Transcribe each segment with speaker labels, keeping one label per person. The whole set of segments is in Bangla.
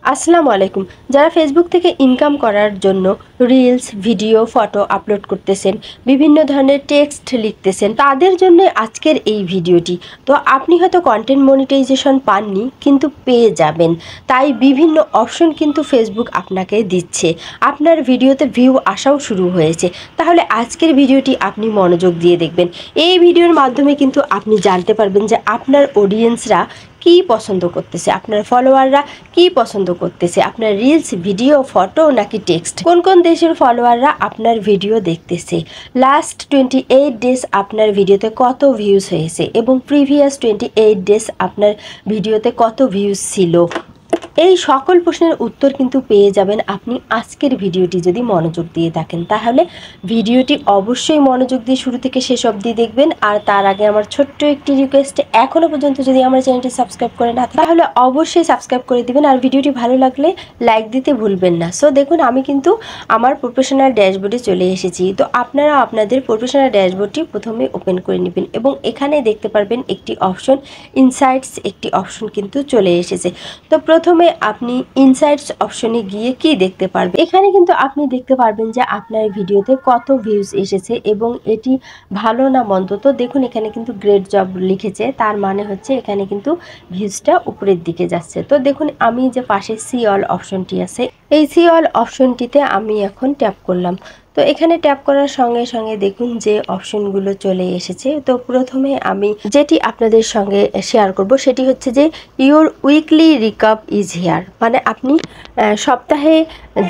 Speaker 1: আসসালামু আলাইকুম। যারা ফেসবুক থেকে ইনকাম করার জন্য রিলস, ভিডিও, ফটো আপলোড করতেছেন, বিভিন্ন ধরনের টেক্সট লিখতেছেন, তাদের জন্য আজকের এই ভিডিওটি। তো আপনি হয়তো কন্টেন্ট মনিটাইজেশন পাননি, কিন্তু পেয়ে যাবেন। তাই বিভিন্ন অপশন কিন্তু ফেসবুক আপনাকে দিচ্ছে। আপনার ভিডিওতে ভিউ আসাও শুরু হয়েছে। তাহলে আজকের ভিডিওটি আপনি মনোযোগ দিয়ে দেখবেন। এই ভিডিওর মাধ্যমে কিন্তু আপনি জানতে পারবেন যে আপনার অডিয়েন্সরা কি পছন্দ করতেছে, আপনার ফলোয়াররা কি পছন্দ করতেছে, আপনার রিলস, ভিডিও, ফটো নাকি টেক্সট, কোন কোন দেশের ফলোয়াররা আপনার ভিডিও দেখতেছে, লাস্ট 28 ডেজ আপনার ভিডিওতে কত ভিউজ হয়েছে এবং প্রিভিয়াস 28 ডেজ আপনার ভিডিওতে কত ভিউজ ছিল। এই সকল প্রশ্নের উত্তর কিন্তু পেয়ে যাবেন আপনি আজকের ভিডিওটি যদি মনোযোগ দিয়ে থাকেন। তাহলে ভিডিওটি অবশ্যই মনোযোগ দিয়ে শুরু থেকে শেষ অবধি দেখবেন। আর তার আগে আমার ছোট্ট একটি রিকোয়েস্ট, এখনও পর্যন্ত যদি আমার চ্যানেলটি সাবস্ক্রাইব করে না তাহলে অবশ্যই সাবস্ক্রাইব করে দিবেন, আর ভিডিওটি ভালো লাগলে লাইক দিতে ভুলবেন না। সো দেখুন, আমি কিন্তু আমার প্রফেশনাল ড্যাশবোর্ডে চলে এসেছি। তো আপনারা আপনাদের প্রফেশনাল ড্যাশবোর্ডটি প্রথমে ওপেন করে নেবেন এবং এখানে দেখতে পারবেন একটি অপশন ইনসাইটস, একটি অপশন কিন্তু চলে এসেছে। তো প্রথমে আপনি ইনসাইটস অপশনে গিয়ে কি দেখতে পারবেন, এখানে কিন্তু আপনি দেখতে পারবেন যে আপনার ভিডিওতে কত ভিউজ এসেছে এবং এটি ভালো না মন্দ। তো দেখুন, এখানে কিন্তু গ্রেট জব লিখেছে, তার মানে হচ্ছে এখানে কিন্তু ভিউজটা উপরের দিকে যাচ্ছে। তো দেখুন, আমি যে পাশে সি অল অপশনটি আছে, এই সি অল অপশনটিতে আমি এখন ট্যাপ করলাম। তো এখানে ট্যাপ করার সঙ্গে সঙ্গে দেখুন যে অপশনগুলো চলে এসেছে। তো প্রথমে আমি যেটি আপনাদের সঙ্গে শেয়ার করব সেটি হচ্ছে যে your weekly recap is here, মানে আপনি সপ্তাহে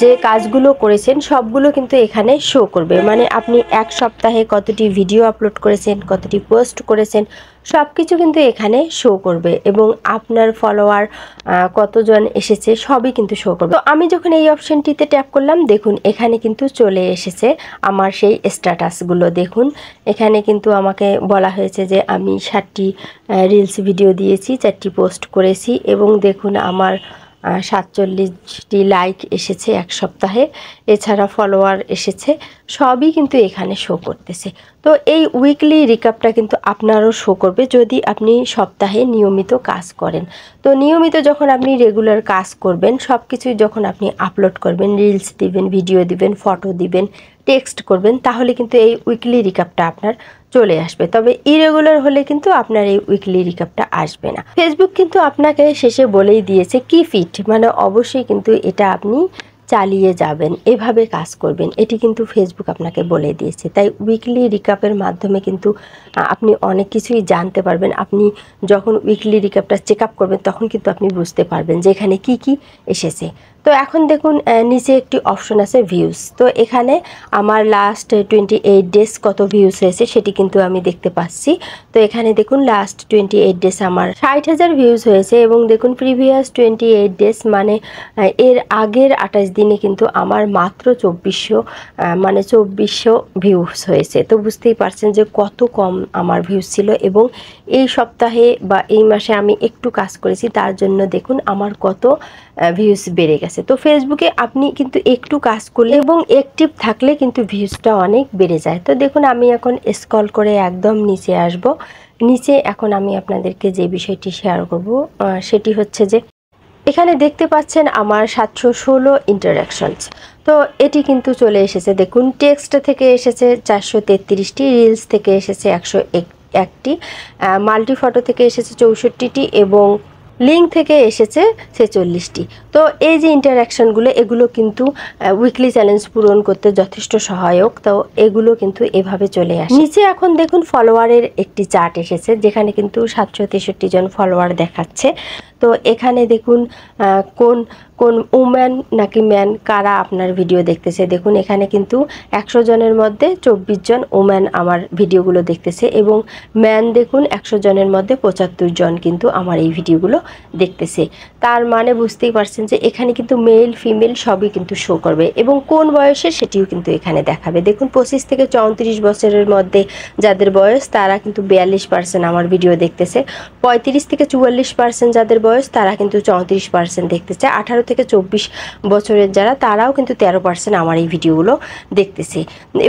Speaker 1: যে কাজগুলো করেছেন সবগুলো কিন্তু এখানে শো করবে। মানে আপনি এক সপ্তাহে কতটি ভিডিও আপলোড করেছেন, কতটি পোস্ট করেছেন, সব কিছু কিন্তু এখানে শো করবে এবং আপনার ফলোয়ার কতজন এসেছে সবই কিন্তু শো করবে। তো আমি যখন এই অপশনটিতে ট্যাপ করলাম, দেখুন এখানে কিন্তু চলে এসেছে আমার সেই স্ট্যাটাসগুলো। দেখুন এখানে কিন্তু আমাকে বলা হয়েছে যে আমি 7টি রিলস ভিডিও দিয়েছি, 4টি পোস্ট করেছি এবং দেখুন আমার 47টি লাইক এসেছে এক সপ্তাহে, এছাড়া ফলোয়ার এসেছে, সবই কিন্তু এখানে শো করতেছে। তো এই উইকলি রিক্যাপটা কিন্তু আপনারও শো করবে যদি আপনি সপ্তাহে নিয়মিত কাজ করেন। তো নিয়মিত যখন আপনি রেগুলার কাজ করবেন, সব কিছুই যখন আপনি আপলোড করবেন, রিলস দিবেন, ভিডিও দিবেন, ফটো দিবেন, টেক্সট করবেন, তাহলে কিন্তু এই উইকলি রিক্যাপটা আপনার চলে আসবে। তবে ইরেগুলার হলে কিন্তু আপনার এই উইকলি রিক্যাপটা আসবে না। ফেসবুক কিন্তু আপনাকে শেষে বলেই দিয়েছে কি ফিট, মানে অবশ্যই কিন্তু এটা আপনি চালিয়ে যাবেন, এভাবে কাজ করবেন, এটি কিন্তু ফেসবুক আপনাকে বলে দিয়েছে। তাই উইকলি রিক্যাপের মাধ্যমে কিন্তু আপনি অনেক কিছুই জানতে পারবেন। আপনি যখন উইকলি রিক্যাপটা চেক আপ করবেন তখন কিন্তু আপনি বুঝতে পারবেন যে এখানে কি কি এসেছে। তো এখন দেখুন নিচে একটি অপশন আছে ভিউজ। তো এখানে আমার লাস্ট 28 ডেজ কত ভিউজ হয়েছে সেটি কিন্তু আমি দেখতে পাচ্ছি। তো এখানে দেখুন লাস্ট 28 ডেজ আমার 60,000 ভিউজ হয়েছে এবং দেখুন প্রিভিয়াস 28 ডেজ মানে এর আগের 28 দিনে কিন্তু আমার মাত্র 2400 ভিউজ হয়েছে। তো বুঝতেই পারছেন যে কত কম আমার ভিউজ ছিল এবং এই সপ্তাহে বা এই মাসে আমি একটু কাজ করেছি, তার জন্য দেখুন আমার কত ভিউজ বেড়ে গেছে। তো ফেসবুকে আপনি কিন্তু একটু কাজ করলে এবং অ্যাক্টিভ থাকলে কিন্তু ভিউজটা অনেক বেড়ে যায়। তো দেখুন আমি এখন স্ক্রল করে একদম নিচে আসব। নিচে এখন আমি আপনাদেরকে যে বিষয়টি শেয়ার করব সেটি হচ্ছে যে এখানে দেখতে পাচ্ছেন আমার 716 ইন্টারাকশনস। তো এটি কিন্তু চলে এসেছে। দেখুন টেক্সট থেকে এসেছে 433টি, রিলস থেকে এসেছে 101টি, মাল্টি ফটো থেকে এসেছে 64টি এবং লিঙ্ক থেকে এসেছে 46টি। তো এই যে ইন্টারাকশনগুলো, এগুলো কিন্তু উইকলি চ্যালেঞ্জ পূরণ করতে যথেষ্ট সহায়ক। তো এগুলো কিন্তু এভাবে চলে আসে। নিচে এখন দেখুন ফলোয়ারের একটি চার্ট এসেছে, যেখানে কিন্তু 763 জন ফলোয়ার দেখাচ্ছে। তো এখানে দেখুন কোন কোন উম্যান নাকি ম্যান কারা আপনার ভিডিও দেখতেছে। দেখুন এখানে কিন্তু 100 জনের মধ্যে 24 জন উম্যান আমার ভিডিওগুলো দেখতেছে এবং ম্যান দেখুন 100 জনের মধ্যে 75 জন কিন্তু আমার এই ভিডিওগুলো দেখতেছে। তার মানে বুঝতেই পারছেন যে এখানে কিন্তু মেল ফিমেল সবই কিন্তু শো করবে এবং কোন বয়সের সেটিও কিন্তু এখানে দেখাবে। দেখুন 25 থেকে 34 বছরের মধ্যে যাদের বয়স তারা কিন্তু 42% আমার ভিডিও দেখতেছে, 35 থেকে 44% যাদের বয়স তারা কিন্তু 34% দেখতেছে, 18 থেকে 24 বছরের যারা, তারাও কিন্তু 13% আমার এই ভিডিওগুলো দেখতেছে,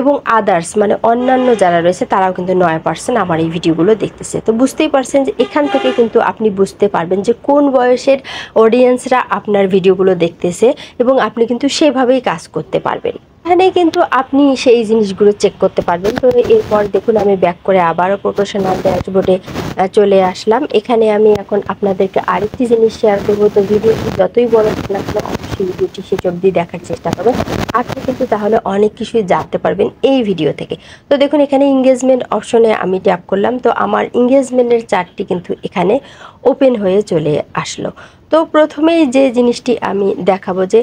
Speaker 1: এবং আদার্স মানে অন্যান্য যারা রয়েছে তারাও কিন্তু 9% আমার এই ভিডিওগুলো দেখতেছে। তো বুঝতেই পারছেন যে এখান থেকে কিন্তু আপনি বুঝতে পারবেন যে কোন বয়সের অডিয়েন্সরা আপনার ভিডিওগুলো দেখতেছে, এবং আপনি কিন্তু সেভাবেই কাজ করতে পারবেন। এখানে কিন্তু আপনি সেই জিনিসগুলো চেক করতে পারবেন। তো এরপর দেখুন আমি ব্যাক করে আবারও প্রফেশনাল ড্যাশবোর্ডে চলে আসলাম। এখানে আমি এখন আপনাদেরকে আরেকটি জিনিস শেয়ার করবো। তো ভিডিওটি যতই বড় হোক না কেন অবশ্যই ভিডিওটি শেষ অবধি দেখার চেষ্টা করবেন, আপনি কিন্তু তাহলে অনেক কিছুই জানতে পারবেন এই ভিডিও থেকে। তো দেখুন এখানে এঙ্গেজমেন্ট অপশনে আমি ট্যাপ করলাম, তো আমার এঙ্গেজমেন্টের চার্টটি কিন্তু এখানে ওপেন হয়ে চলে আসলো। তো প্রথমেই যে জিনিসটি আমি দেখাবো যে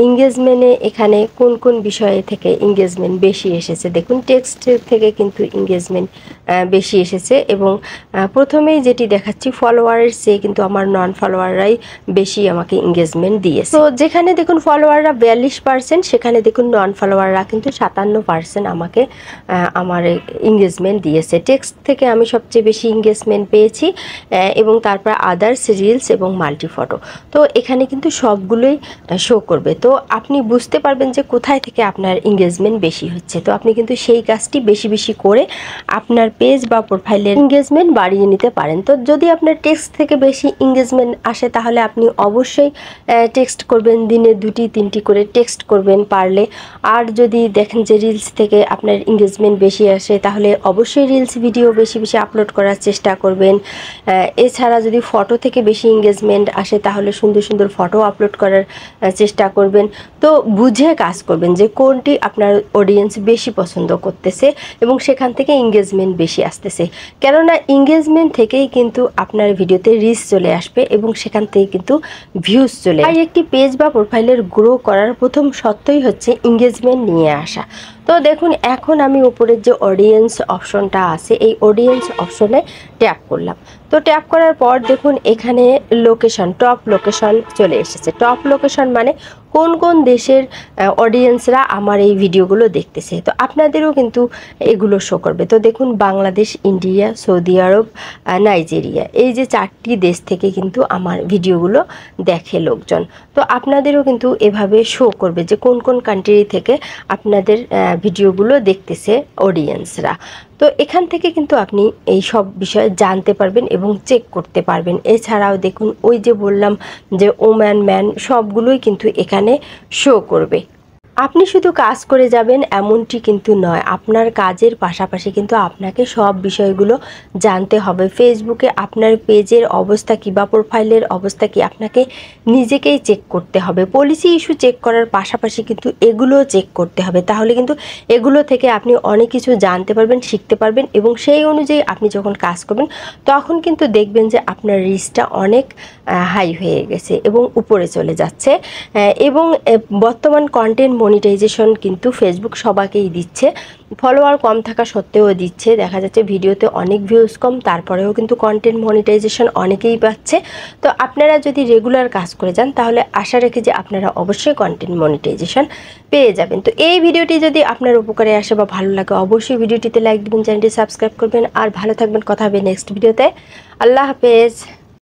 Speaker 1: এঙ্গেজমেন্টে এখানে কোন কোন বিষয় থেকে এঙ্গেজমেন্ট বেশি এসেছে। দেখুন টেক্সট থেকে কিন্তু এঙ্গেজমেন্ট বেশি এসেছে, এবং প্রথমেই যেটি দেখাচ্ছি ফলোয়ারের চেয়ে কিন্তু আমার নন ফলোয়াররাই বেশি আমাকে এঙ্গেজমেন্ট দিয়েছে। তো যেখানে দেখুন ফলোয়াররা 42%, সেখানে দেখুন নন ফলোয়াররা কিন্তু 57% আমাকে আমার এঙ্গেজমেন্ট দিয়েছে। টেক্সট থেকে আমি সবচেয়ে বেশি এঙ্গেজমেন্ট পেয়েছি, এবং তারপর আদার্স, রিলস এবং মাল্টি ফটো। তো এখানে কিন্তু সবগুলোই শো করবে, তো আপনি বুঝতে পারবেন যে কোথায় থেকে আপনার এঙ্গেজমেন্ট বেশি হচ্ছে। তো আপনি কিন্তু সেই কাজটি বেশি বেশি করে আপনার পেজ বা প্রোফাইলের এঙ্গেজমেন্ট বাড়িয়ে নিতে পারেন। তো যদি আপনার টেক্সট থেকে বেশি এঙ্গেজমেন্ট আসে তাহলে আপনি অবশ্যই টেক্সট করবেন, দিনে 2-3টি করে টেক্সট করবেন পারলে। আর যদি দেখেন যে রিলস থেকে আপনার এঙ্গেজমেন্ট বেশি আসে তাহলে অবশ্যই রিলস ভিডিও বেশি বেশি আপলোড করার চেষ্টা করবেন। এছাড়া যদি ফটো থেকে বেশি এঙ্গেজমেন্ট আসে তাহলে সুন্দর সুন্দর ফটো আপলোড করার চেষ্টা করবেন। তো বুঝে কাজ করবেন যে কোনটি আপনার অডিয়েন্স বেশি পছন্দ করতেছে এবং সেখান থেকে এঙ্গেজমেন্ট বেশি আসতেছে, কেননা এঙ্গেজমেন্ট থেকেই কিন্তু আপনার ভিডিওতে রিচ চলে আসবে এবং সেখান থেকে কিন্তু ভিউজ চলে আসবে। একটি পেজ বা প্রোফাইলের গ্রো করার প্রথম শর্তই হচ্ছে এঙ্গেজমেন্ট নিয়ে আসা। তো দেখুন এখন আমি উপরের যে অডিয়েন্স অপশনটা আছে এই অডিয়েন্স অপশনে ট্যাপ করলাম। তো ট্যাপ করার পর দেখুন এখানে লোকেশন, টপ লোকেশন চলে এসেছে। টপ লোকেশন মানে কোন কোন দেশের অডিয়েন্সরা আমার এই ভিডিওগুলো দেখতেছে। তো আপনাদেরও কিন্তু এগুলো শো করবে। তো দেখুন বাংলাদেশ, ইন্ডিয়া, সৌদি আরব, নাইজেরিয়া, এই যে 4টি দেশ থেকে কিন্তু আমার ভিডিওগুলো দেখে লোকজন। তো আপনাদেরও কিন্তু এভাবে শো করবে যে কোন কোন কান্ট্রি থেকে আপনাদের ভিডিওগুলো দেখতেছে অডিয়েন্সরা। তো এখান থেকে কিন্তু আপনি এই সব বিষয়ে জানতে পারবেন এবং চেক করতে পারবেন। এছাড়াও দেখুন ওই যে বললাম যে ওম্যান, ম্যান সবগুলোই কিন্তু এখানে শো করবে। আপনি শুধু কাজ করে যাবেন এমনটি কিন্তু নয়, আপনার কাজের পাশাপাশি কিন্তু আপনাকে সব বিষয়গুলো জানতে হবে। ফেসবুকে আপনার পেজের অবস্থা কী বা প্রোফাইলের অবস্থা কী আপনাকে নিজেকেই চেক করতে হবে। পলিসি ইস্যু চেক করার পাশাপাশি কিন্তু এগুলোও চেক করতে হবে, তাহলে কিন্তু এগুলো থেকে আপনি অনেক কিছু জানতে পারবেন, শিখতে পারবেন, এবং সেই অনুযায়ী আপনি যখন কাজ করবেন তখন কিন্তু দেখবেন যে আপনার রিচটা অনেক হাই হয়ে গেছে এবং উপরে চলে যাচ্ছে। এবং বর্তমান কন্টেন্ট মনিটাইজেশন কিন্তু ফেসবুক সবাইকেই দিচ্ছে, ফলোয়ার কম থাকা সত্ত্বেও দিচ্ছে। দেখা যাচ্ছে ভিডিওতে অনেক ভিউজ কম, তারপরেও কিন্তু কন্টেন্ট মনিটাইজেশন অনেকেই পাচ্ছে। তো আপনারা যদি রেগুলার কাজ করে যান তাহলে আশা রাখি যে আপনারা অবশ্যই কন্টেন্ট মনিটাইজেশন পেয়ে যাবেন। তো এই ভিডিওটি যদি আপনার উপকারে আসে বা ভালো লাগে অবশ্যই ভিডিওটিতে লাইক দেবেন, চ্যানেলটি সাবস্ক্রাইব করবেন, আর ভালো থাকবেন। কথা হবে নেক্সট ভিডিওতে। আল্লাহ হাফেজ।